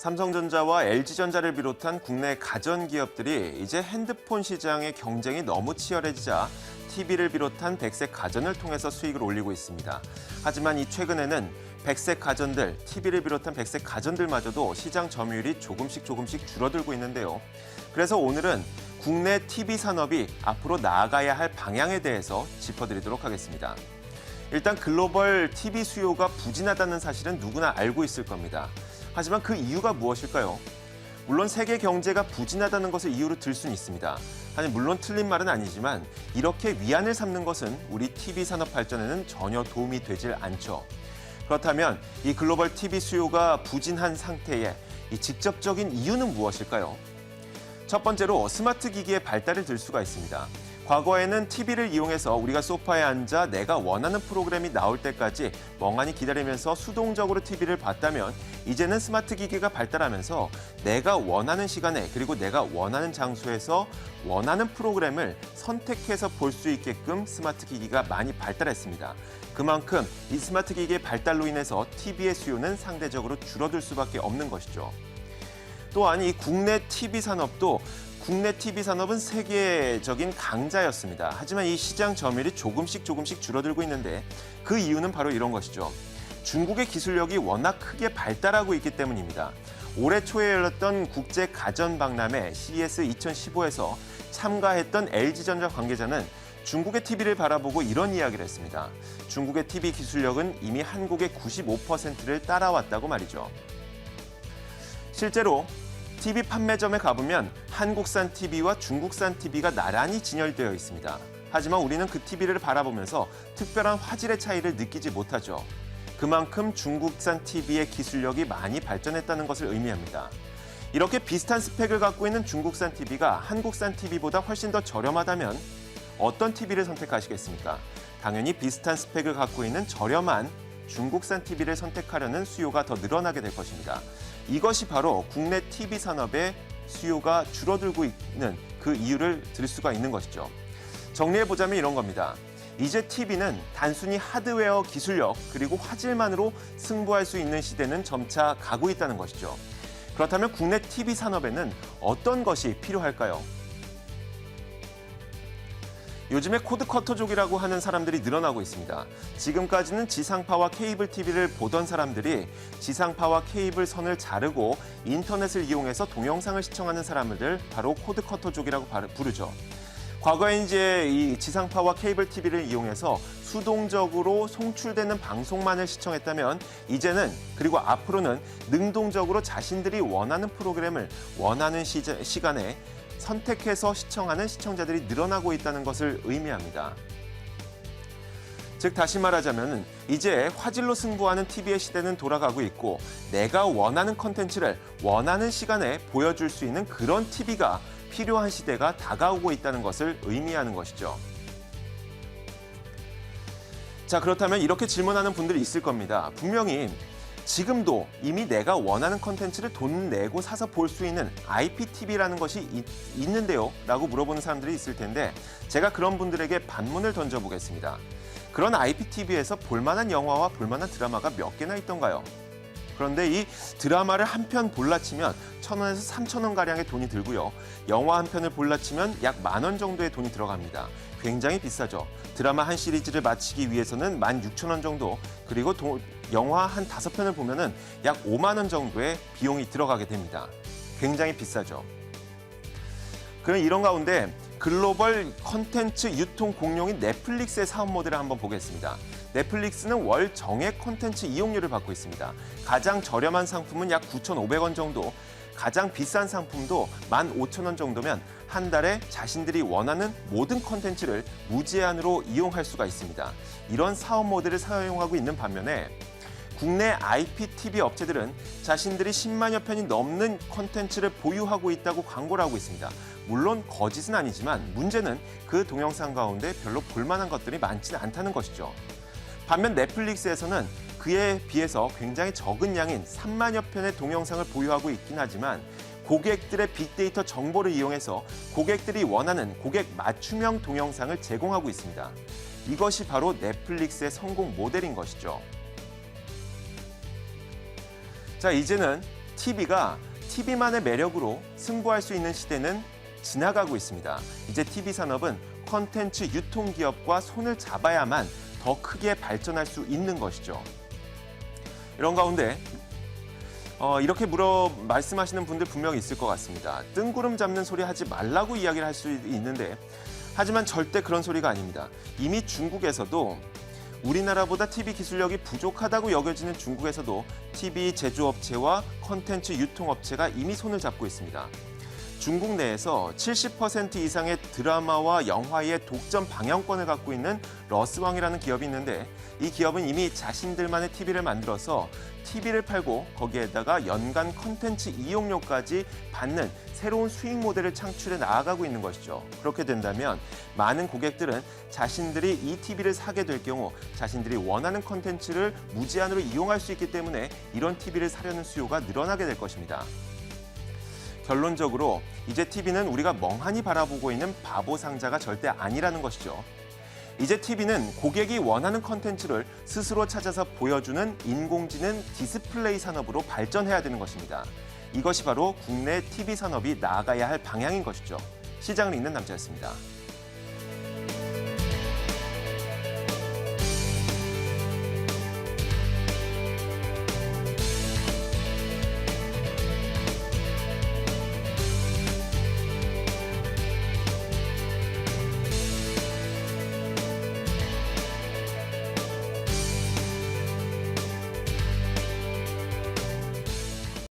삼성전자와 LG전자를 비롯한 국내 가전기업들이 이제 핸드폰 시장의 경쟁이 너무 치열해지자 TV를 비롯한 백색 가전을 통해서 수익을 올리고 있습니다. 하지만 이 최근에는 백색 가전들, TV를 비롯한 백색 가전들마저도 시장 점유율이 조금씩 줄어들고 있는데요. 그래서 오늘은 국내 TV 산업이 앞으로 나아가야 할 방향에 대해서 짚어드리도록 하겠습니다. 일단 글로벌 TV 수요가 부진하다는 사실은 누구나 알고 있을 겁니다. 하지만 그 이유가 무엇일까요? 물론 세계 경제가 부진하다는 것을 이유로 들 수는 있습니다. 하지만 물론 틀린 말은 아니지만 이렇게 위안을 삼는 것은 우리 TV 산업 발전에는 전혀 도움이 되질 않죠. 그렇다면 이 글로벌 TV 수요가 부진한 상태에 이 직접적인 이유는 무엇일까요? 첫 번째로 스마트 기기의 발달을 들 수가 있습니다. 과거에는 TV를 이용해서 우리가 소파에 앉아 내가 원하는 프로그램이 나올 때까지 멍하니 기다리면서 수동적으로 TV를 봤다면 이제는 스마트 기기가 발달하면서 내가 원하는 시간에 그리고 내가 원하는 장소에서 원하는 프로그램을 선택해서 볼 수 있게끔 스마트 기기가 많이 발달했습니다. 그만큼 이 스마트 기기의 발달로 인해서 TV의 수요는 상대적으로 줄어들 수밖에 없는 것이죠. 또한 이 국내 TV 산업도 국내 TV 산업은 세계적인 강자였습니다. 하지만 이 시장 점유율이 조금씩 줄어들고 있는데 그 이유는 바로 이런 것이죠. 중국의 기술력이 워낙 크게 발달하고 있기 때문입니다. 올해 초에 열렸던 국제 가전 박람회 CES 2015에서 참가했던 LG전자 관계자는 중국의 TV를 바라보고 이런 이야기를 했습니다. 중국의 TV 기술력은 이미 한국의 95%를 따라왔다고 말이죠. 실제로 TV 판매점에 가보면 한국산 TV와 중국산 TV가 나란히 진열되어 있습니다. 하지만 우리는 그 TV를 바라보면서 특별한 화질의 차이를 느끼지 못하죠. 그만큼 중국산 TV의 기술력이 많이 발전했다는 것을 의미합니다. 이렇게 비슷한 스펙을 갖고 있는 중국산 TV가 한국산 TV보다 훨씬 더 저렴하다면 어떤 TV를 선택하시겠습니까? 당연히 비슷한 스펙을 갖고 있는 저렴한 중국산 TV를 선택하려는 수요가 더 늘어나게 될 것입니다. 이것이 바로 국내 TV 산업의 수요가 줄어들고 있는 그 이유를 들 수가 있는 것이죠. 정리해보자면 이런 겁니다. 이제 TV는 단순히 하드웨어 기술력 그리고 화질만으로 승부할 수 있는 시대는 점차 가고 있다는 것이죠. 그렇다면 국내 TV 산업에는 어떤 것이 필요할까요? 요즘에 코드커터족이라고 하는 사람들이 늘어나고 있습니다. 지금까지는 지상파와 케이블 TV를 보던 사람들이 지상파와 케이블 선을 자르고 인터넷을 이용해서 동영상을 시청하는 사람들 바로 코드커터족이라고 부르죠. 과거에 이제 이 지상파와 케이블 TV를 이용해서 수동적으로 송출되는 방송만을 시청했다면 이제는 그리고 앞으로는 능동적으로 자신들이 원하는 프로그램을 원하는 시간에 선택해서 시청하는 시청자들이 늘어나고 있다는 것을 의미합니다. 즉 다시 말하자면 이제 화질로 승부하는 TV의 시대는 돌아가고 있고 내가 원하는 컨텐츠를 원하는 시간에 보여줄 수 있는 그런 TV가 필요한 시대가 다가오고 있다는 것을 의미하는 것이죠. 자, 그렇다면 이렇게 질문하는 분들이 있을 겁니다. 분명히 지금도 이미 내가 원하는 컨텐츠를 돈 내고 사서 볼 수 있는 IPTV라는 것이 있는데요? 라고 물어보는 사람들이 있을 텐데 제가 그런 분들에게 반문을 던져보겠습니다. 그런 IPTV에서 볼만한 영화와 볼만한 드라마가 몇 개나 있던가요? 그런데 이 드라마를 한 편 볼라치면 1,000원에서 3,000원가량의 돈이 들고요. 영화 한 편을 볼라치면 약 10,000원 정도의 돈이 들어갑니다. 굉장히 비싸죠. 드라마 한 시리즈를 마치기 위해서는 16,000원 정도, 그리고 영화 한 5편을 보면은 약 5만 원 정도의 비용이 들어가게 됩니다. 굉장히 비싸죠. 그럼 이런 가운데 글로벌 컨텐츠 유통 공룡인 넷플릭스의 사업 모델을 한번 보겠습니다. 넷플릭스는 월 정액 콘텐츠 이용료를 받고 있습니다. 가장 저렴한 상품은 약 9,500원 정도, 가장 비싼 상품도 15,000원 정도면 한 달에 자신들이 원하는 모든 콘텐츠를 무제한으로 이용할 수가 있습니다. 이런 사업 모델을 사용하고 있는 반면에 국내 IPTV 업체들은 자신들이 10만여 편이 넘는 콘텐츠를 보유하고 있다고 광고를 하고 있습니다. 물론 거짓은 아니지만 문제는 그 동영상 가운데 별로 볼만한 것들이 많지는 않다는 것이죠. 반면 넷플릭스에서는 그에 비해서 굉장히 적은 양인 3만여 편의 동영상을 보유하고 있긴 하지만 고객들의 빅데이터 정보를 이용해서 고객들이 원하는 고객 맞춤형 동영상을 제공하고 있습니다. 이것이 바로 넷플릭스의 성공 모델인 것이죠. 자, 이제는 TV가 TV만의 매력으로 승부할 수 있는 시대는 지나가고 있습니다. 이제 TV 산업은 콘텐츠 유통기업과 손을 잡아야만 더 크게 발전할 수 있는 것이죠. 이런 가운데 이렇게 말씀하시는 분들 분명히 있을 것 같습니다. 뜬구름 잡는 소리 하지 말라고 이야기를 할 수 있는데 하지만 절대 그런 소리가 아닙니다. 이미 중국에서도 우리나라보다 TV 기술력이 부족하다고 여겨지는 중국에서도 TV 제조업체와 콘텐츠 유통업체가 이미 손을 잡고 있습니다. 중국 내에서 70% 이상의 드라마와 영화의 독점 방영권을 갖고 있는 러스왕이라는 기업이 있는데 이 기업은 이미 자신들만의 TV를 만들어서 TV를 팔고 거기에다가 연간 콘텐츠 이용료까지 받는 새로운 수익 모델을 창출해 나아가고 있는 것이죠. 그렇게 된다면 많은 고객들은 자신들이 이 TV를 사게 될 경우 자신들이 원하는 콘텐츠를 무제한으로 이용할 수 있기 때문에 이런 TV를 사려는 수요가 늘어나게 될 것입니다. 결론적으로 이제 TV는 우리가 멍하니 바라보고 있는 바보 상자가 절대 아니라는 것이죠. 이제 TV는 고객이 원하는 콘텐츠를 스스로 찾아서 보여주는 인공지능 디스플레이 산업으로 발전해야 되는 것입니다. 이것이 바로 국내 TV 산업이 나아가야 할 방향인 것이죠. 시장을 읽는 남자였습니다.